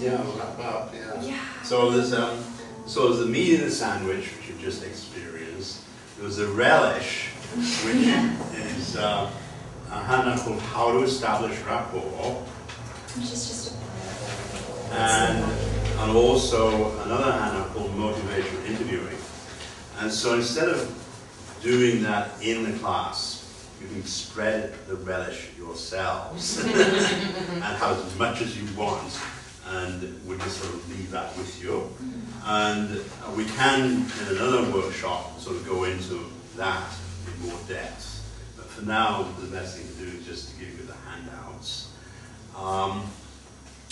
Yeah, wrap up, yeah. Yeah. So there's the meat in the sandwich, which you've just experienced. There was a relish, which is a hana called How to Establish Rapport. Which is just a part And also another hana called Motivational Interviewing. And so instead of doing that in the class, you can spread the relish yourselves and have as much as you want, and we just sort of leave that with you. And we can, in another workshop, sort of go into that in more depth. But for now, the best thing to do is just to give you the handouts.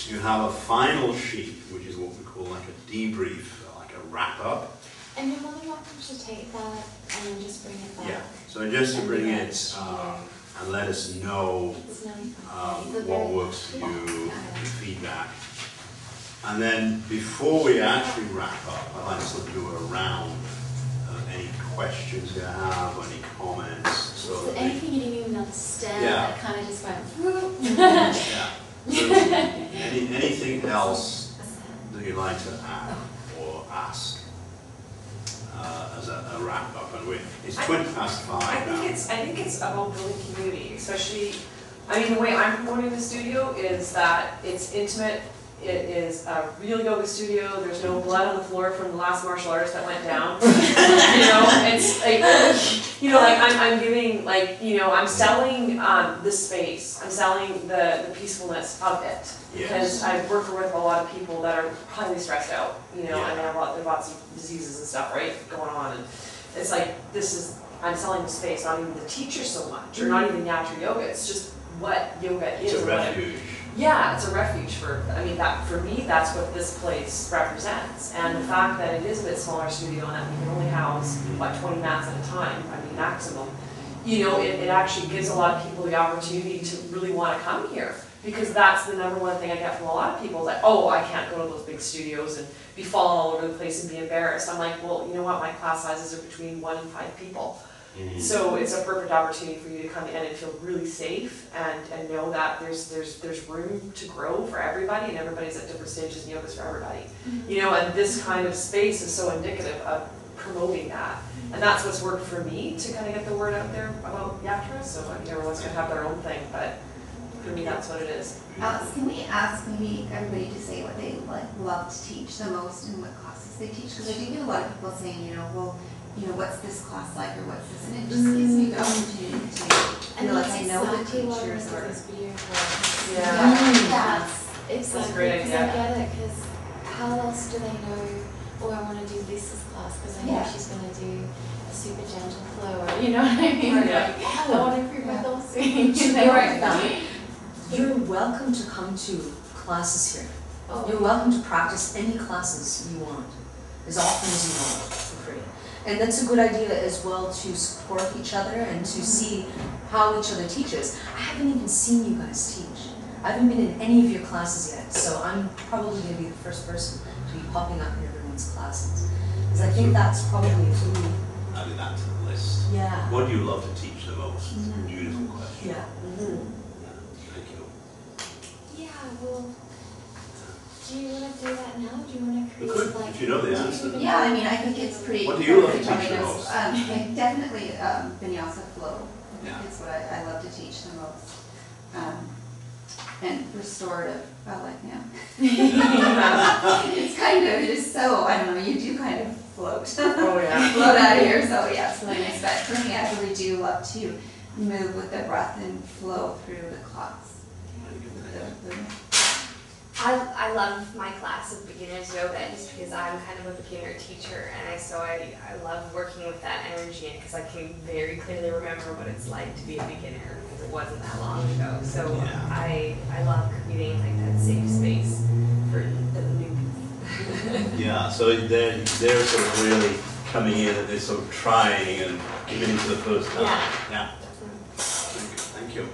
You have a final sheet, which is what we call like a debrief, like a wrap-up. And you're more than welcome to take that and then just bring it back. Yeah, so just to bring it and let us know what works for you, feedback. And then before we actually wrap up, I'd like to sort of do a round of any questions you have, or any comments. So anything you didn't even understand that kind of just went whoop. Yeah. So anything else that you'd like to add or ask? As a wrap up, and it's 5:20. I think it's about building community, especially. I mean, the way I'm promoting the studio is that it's intimate. It is a real yoga studio. There's no blood on the floor from the last martial artist that went down. It's like, like I'm giving, like, I'm selling the space. I'm selling the peacefulness of it. Because I work with a lot of people that are highly stressed out, and they have lots of diseases and stuff, right, going on. And it's like, I'm selling the space, not even the teacher so much, or not even Yatra Yoga. It's just what yoga is. It's a refuge. Yeah, it's a refuge for me, that's what this place represents. And the fact that it is a bit smaller studio and that we can only house, 20 mats at a time, maximum, it actually gives a lot of people the opportunity to really want to come here. Because that's the number one thing I get from a lot of people, like, oh, I can't go to those big studios and be falling all over the place and be embarrassed. I'm like, well, you know what, my class sizes are between 1 and 5 people. So it's a perfect opportunity for you to come in and feel really safe and know that there's room to grow for everybody, and everybody's at different stages, and yoga's for everybody. And this kind of space is so indicative of promoting that. And that's what's worked for me to kind of get the word out there about Yatra. So everyone's going to have their own thing, but for me, that's what it is. Alex, can we ask maybe everybody to say what they love to teach the most and what classes they teach? Because I do get a lot of people saying, what's this class like, or what's this, and it just gives me the opportunity to feel like I know the teachers. That's exactly, because I get it, because how else do they know, oh, I want to do Lisa's class, because I know she's going to do a super gentle flow, or you know what I mean? I want to improve my whole swing. You're welcome to come to classes here. You're welcome to practice any classes you want, as often as you want, for free. And that's a good idea as well, to support each other and to see how each other teaches. I haven't even seen you guys teach. I haven't been in any of your classes yet, so I'm probably going to be the first person to be popping up in everyone's classes. Because I think that's probably a key. Adding that to the list. Yeah. What do you love to teach the most? Beautiful question. Yeah. Thank you. Yeah, well, do you want to do that now? Do you want to create like... If you know the answer. Yeah, I mean, I think it's pretty... What do you love to teach the most? Definitely Vinyasa flow. Yeah. It's what I love to teach the most. And restorative, I like now. It's kind of just so, I don't know, you do kind of float. Oh yeah. Float out of here, so yeah, it's really nice. But for me, I really do love to move with the breath and flow through the class. I love my class of beginner's yoga just because I'm kind of a beginner teacher, and so I love working with that energy, because I can very clearly remember what it's like to be a beginner, because it wasn't that long ago. So I love creating like that safe space for the newbies. Yeah, so they're sort of really coming in and they're sort of trying and committing to the first time. Yeah. Thank you.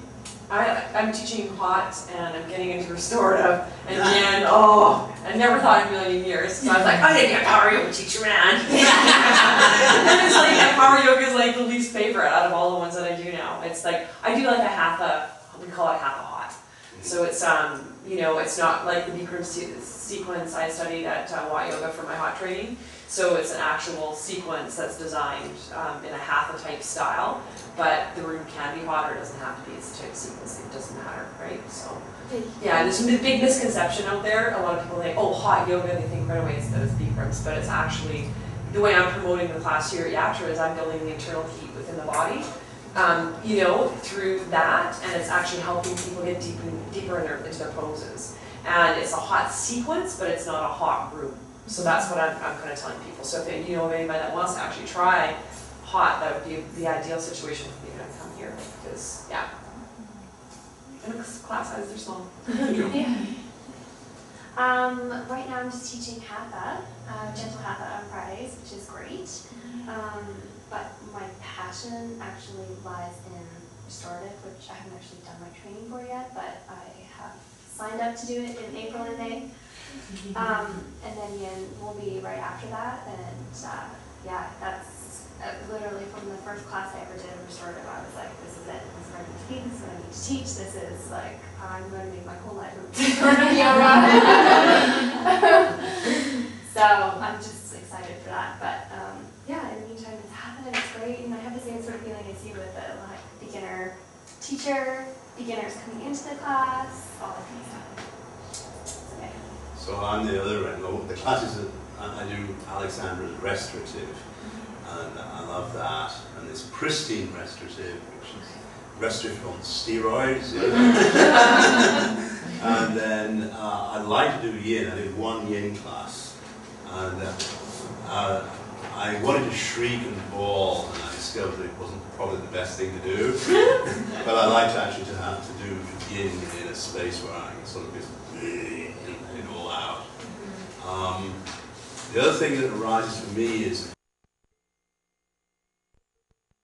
I'm teaching hot and I'm getting into restorative, and again, I never thought in a million years. So I was like, I'm gonna be a power yoga teacher, man. And it's like, power yoga is like the least favorite out of all the ones that I do now. It's like, I do like we call it half a hot. So it's You know, it's not like the Bikram sequence I studied at Y-Yoga for my hot training. So it's an actual sequence that's designed in a hatha type style, but the room can be hot or it doesn't have to be. It's a type of sequence, it doesn't matter, right? So yeah, there's a big misconception out there. A lot of people think, oh, hot yoga, they think right away that it's Bikrams, but it's actually, the way I'm promoting the class here at Yatra is I'm building the internal heat within the body, you know, through that, and it's actually helping people get deeper into their poses. And it's a hot sequence, but it's not a hot room. So that's what I'm kind of telling people. So if you know of anybody that wants to actually try hot, that would be the ideal situation for you to come here, because yeah. And the class sizes are small. Yeah. Right now I'm just teaching hatha, gentle hatha on Fridays, which is great. But my passion actually lies in restorative, which I haven't actually done my training for yet, but I have signed up to do it in April and May. And then yin will be right after that, and yeah, that's literally from the first class I ever did in restorative, I was like, this is it, this is what I need to be, this is what I need to teach, this is like, I'm going to make my whole life restorative yoga. So I'm just excited for that, but yeah, in the meantime it's happening, it's great, and I have the same sort of feeling as you with the like beginner teacher, beginners coming into the class, all that kind of stuff. Okay. So on the other end, the classes that I do, Alexandra's restorative, and I love that, and it's pristine restorative, which is restorative on steroids. And then I'd like to do yin. I did one yin class, and I wanted to shriek and bawl, and I discovered that it wasn't probably the best thing to do. But I like to actually have to do yin in a space where I can sort of just let it all out. The other thing that arises for me is